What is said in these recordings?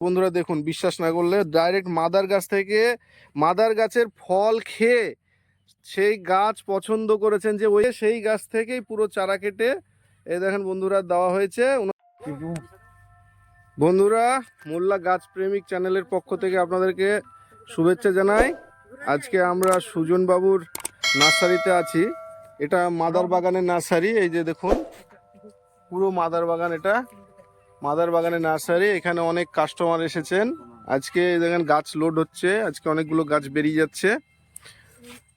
বন্ধুরা দেখুন, বিশ্বাস না করলে ডাইরেক্ট মাদার গাছ থেকে মাদার গাছের ফল খেয়ে সেই গাছ পছন্দ করেছেন যে ওই সেই গাছ থেকেই পুরো চারা কেটে এই দেখেন বন্ধুরা দেওয়া হয়েছে। বন্ধুরা, মোল্লা গাছ প্রেমিক চ্যানেলের পক্ষ থেকে আপনাদেরকে শুভেচ্ছা জানাই। আজকে আমরা সুজন বাবুর নার্সারিতে আছি। এটা মাদার বাগানের নার্সারি। এই যে দেখুন পুরো মাদার বাগান, এটা মাদার বাগানের নার্সারি। এখানে অনেক কাস্টমার এসেছেন। আজকে দেখেন গাছ লোড হচ্ছে, আজকে অনেকগুলো গাছ বেরিয়ে যাচ্ছে।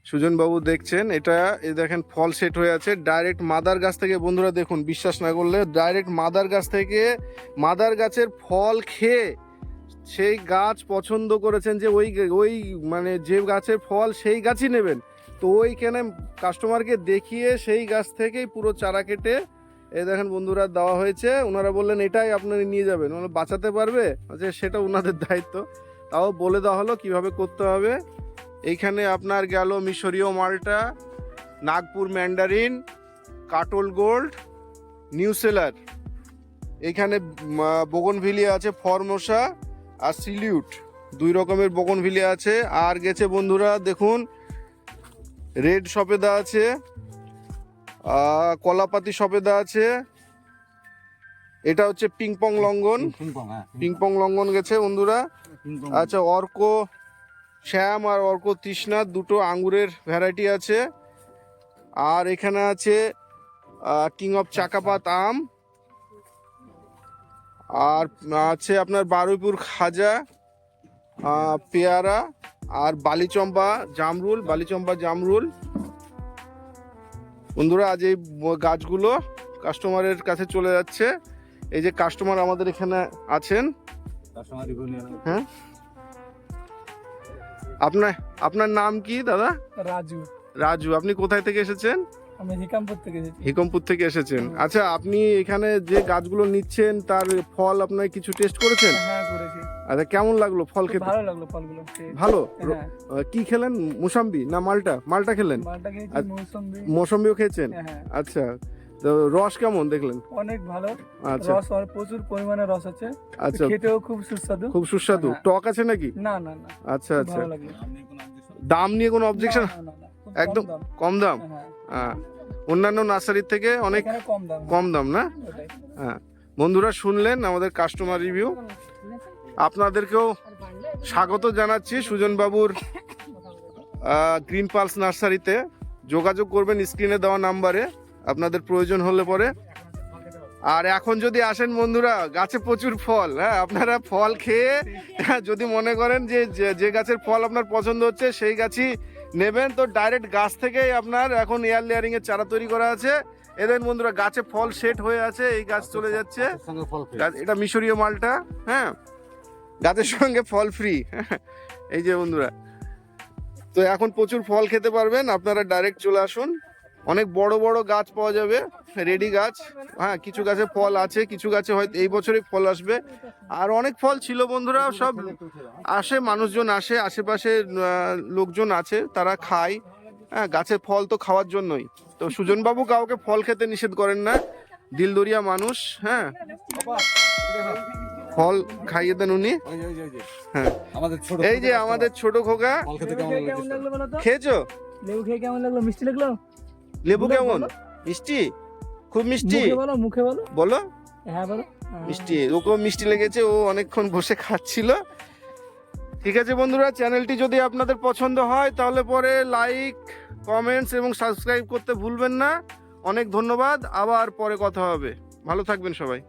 সুজন বাবু দেখছেন এটা, এই দেখেন ফল সেট হয়ে আছে ডাইরেক্ট মাদার গাছ থেকে। বন্ধুরা দেখুন, বিশ্বাস না করলে ডাইরেক্ট মাদার গাছ থেকে মাদার গাছের ফল খেয়ে সেই গাছ পছন্দ করেছেন যে ওই মানে যে গাছের ফল সেই গাছই নেবেন। তো ওইখানে কাস্টমারকে দেখিয়ে সেই গাছ থেকেই পুরো চারা কেটে এই দেখেন বন্ধুরা দেওয়া হয়েছে। ওনারা বললেন এটাই আপনারা নিয়ে যাবেন, ওনারা বাঁচাতে পারবে, আচ্ছা সেটা ওনাদের দায়িত্ব। তাও বলে দেওয়া হলো কিভাবে করতে হবে। এইখানে আপনার গেল মিশরীয় মালটা, নাগপুর ম্যান্ডারিন, কাটল গোল্ড, নিউ সেলার। এইখানে বোগনভিলিয়া আছে, ফরমোসা আর সিলিউট, দুই রকমের বোগনভিলিয়া আছে। আর গেছে বন্ধুরা দেখুন রেড সফেদা আছে, কলাপাতি সফেদা আছে। এটা হচ্ছে পিংপং লঙ্ঘন, পিংপং লঙ্ঘন গেছে বন্ধুরা। আচ্ছা, অর্ক শ্যাম আর অর্ক তৃষ্ণা, দুটো আঙ্গুরের ভ্যারাইটি আছে। আর এখানে আছে কিং অফ চাকাপাত আম, আর আছে আপনার বারুইপুর খাজা, পেয়ারা, আর বালিচম্পা জামরুল, বালিচম্পা জামরুল। বন্ধুরা আজ এই গাছগুলো কাস্টমারের কাছে চলে যাচ্ছে। এই যে কাস্টমার আমাদের এখানে আছেন। হ্যাঁ, আপনার নাম কি দাদা? রাজু। রাজু, আপনি কোথায় থেকে এসেছেন? আমি হিকামপুর থেকে এসেছি। হিকমপুর থেকে এসেছেন। আচ্ছা, আপনি এখানে যে গাছগুলো নিচ্ছেন তার ফল আপনার কিছু টেস্ট করেছেন? হ্যাঁ, করেছি। আচ্ছা, কেমন লাগলো ফল খেতে? ভালো লাগলো ফলগুলো খেয়ে। ভালো। হ্যাঁ। কি খেলেন, মুসাম্বি না মালটা? মালটা খেলেন? মালটা খেয়েছি, মৌসুমী। মৌসম্বিও খেয়েছেন? হ্যাঁ। আচ্ছা, তো রস কেমন দেখলেন? অনেক ভালো। আচ্ছা, রস আর প্রচুর পরিমাণে রস আছে। আচ্ছা, খেতেও খুব সুস্বাদু। খুব সুস্বাদু। হ্যাঁ। টক আছে নাকি? না না না, আচ্ছা আচ্ছা। ভালো লাগলো। দাম নিয়ে কোনো অবজেকশন? না, না, না, খুব একদম দাম। কম দাম। হ্যাঁ, অন্যান্য নার্সারির থেকে অনেক এখানে কম দাম। কম দাম না? ওটাই। হ্যাঁ, বন্ধুরা শুনলেন আমাদের কাস্টমার রিভিউ। আপনাদেরকেও স্বাগত জানাচ্ছি সুজন বাবুর গ্রিন পালস নার্সারিতে। যোগাযোগ করবেন স্ক্রিনে দেওয়া নাম্বারে আপনাদের প্রয়োজন হলে পরে। আর এখন যদি আসেন বন্ধুরা, গাছে প্রচুর ফল। হ্যাঁ, আপনারা ফল খেয়ে যদি মনে করেন যে যে গাছের ফল আপনার পছন্দ হচ্ছে সেই গাছই নেবেন, তো ডাইরেক্ট গাছ থেকেই আপনার এখন এয়ার লেয়ারিং এর চারা তৈরি করা আছে। এদের বন্ধুরা গাছে ফল সেট হয়ে আছে, এই গাছ চলে যাচ্ছে। এটা মিশরীয় মালটা। হ্যাঁ, গাছের সঙ্গে ফল ফ্রি। এই যে বন্ধুরা, তো এখন প্রচুর ফল খেতে পারবেন। আপনারা ডাইরেক্ট চলে আসুন। অনেক বড় বড় গাছ পাওয়া যাবে, রেডি গাছ। হ্যাঁ, কিছু গাছে ফল আছে, কিছু গাছে হয়তো এই বছরই ফল আসবে। আর অনেক ফল ছিল বন্ধুরা, সব আসে, মানুষজন আসে, আশেপাশে লোকজন আছে, তারা খায়। হ্যাঁ, গাছের ফল তো খাওয়ার জন্যই। তো সুজনবাবু কাউকে ফল খেতে নিষেধ করেন না, দিলদরিয়া মানুষ। হ্যাঁ, ফল খাইয়ে দেন উনি। হ্যাঁ, এই যে আমাদের ছোট খোকা। খেয়েছো? লেবু খেয়ে কেমন লাগলো? মিষ্টি লাগলো? লেবু কেমন? মিষ্টি, খুব মিষ্টি। মুখে বলো। বলো। হ্যাঁ বলো। মিষ্টি, ওকেও মিষ্টি লেগেছে, ও অনেকক্ষণ বসে খাচ্ছিল। ঠিক আছে বন্ধুরা, চ্যানেলটি যদি আপনাদের পছন্দ হয় তাহলে পরে লাইক, কমেন্টস এবং সাবস্ক্রাইব করতে ভুলবেন না। অনেক ধন্যবাদ, আবার পরে কথা হবে। ভালো থাকবেন সবাই।